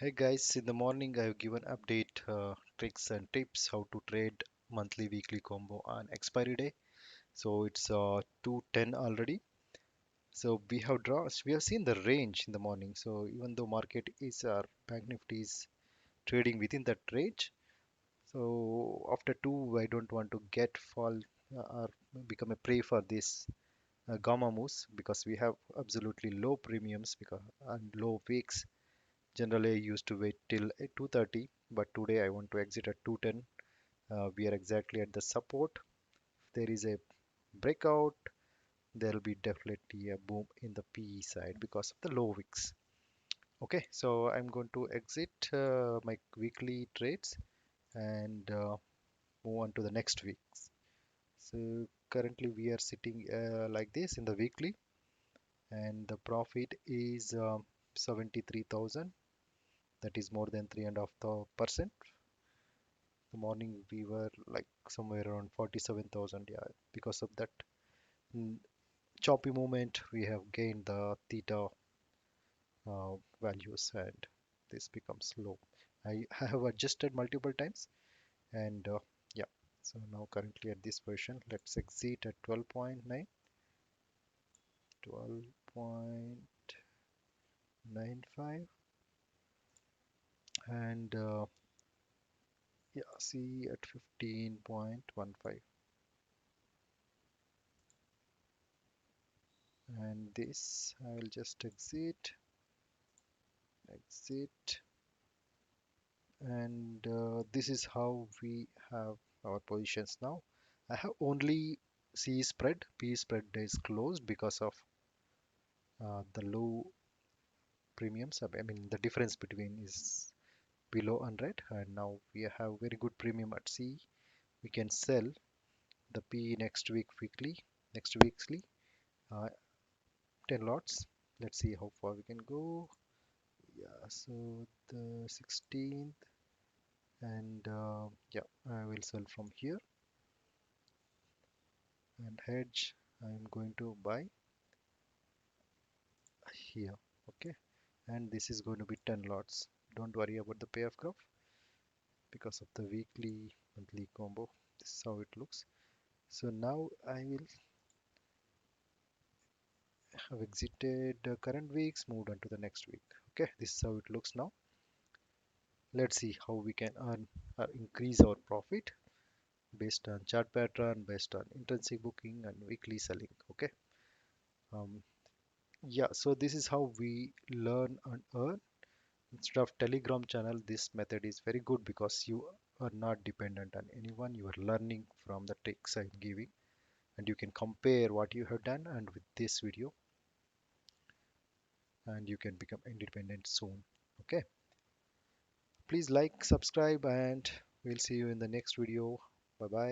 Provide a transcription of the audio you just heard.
Hey guys, in the morning I've given update tricks and tips how to trade monthly weekly combo on expiry day. So it's 2:10 already. So we have seen the range in the morning. So even though market is our bank nifty is trading within that range. So after two I don't want to get fall or become a prey for this gamma moves because we have absolutely low premiums because and low wicks. Generally, I used to wait till 2:30, but today I want to exit at 2:10. We are exactly at the support. If there is a breakout, there will be definitely a boom in the PE side because of the low wicks. Okay, so I'm going to exit my weekly trades and move on to the next week. So currently we are sitting like this in the weekly, and the profit is 73,000. That is more than 3.5%. The morning we were like somewhere around 47,000. Yeah, because of that mm, choppy movement we have gained the theta values, and this becomes low. I have adjusted multiple times, and yeah, so now currently at this position let's exit at 12.9, 12.95, and yeah, see at 15.15, and this I will just exit, and this is how we have our positions now. I have only C spread, P spread is closed because of the low premiums. I mean the difference between is below 100, and now we have very good premium at C. We can sell the P next week weekly, next weekly, uh, 10 lots. Let's see how far we can go. Yeah, so the 16th, and yeah, I will sell from here and hedge. I'm going to buy here. Okay, and this is going to be 10 lots. Don't worry about the payoff graph because of the weekly monthly combo. This is how it looks. So now I will have exited the current weeks, moved on to the next week. Okay, this is how it looks now. Let's see how we can earn or increase our profit based on chart pattern, based on intrinsic booking and weekly selling. Okay. um, yeah, so this is how we learn and earn. Instead of Telegram channel, this method is very good because you are not dependent on anyone. You are learning from the tricks I'm giving, and you can compare what you have done and with this video, and you can become independent soon. Okay, please like, subscribe, and we'll see you in the next video. Bye bye.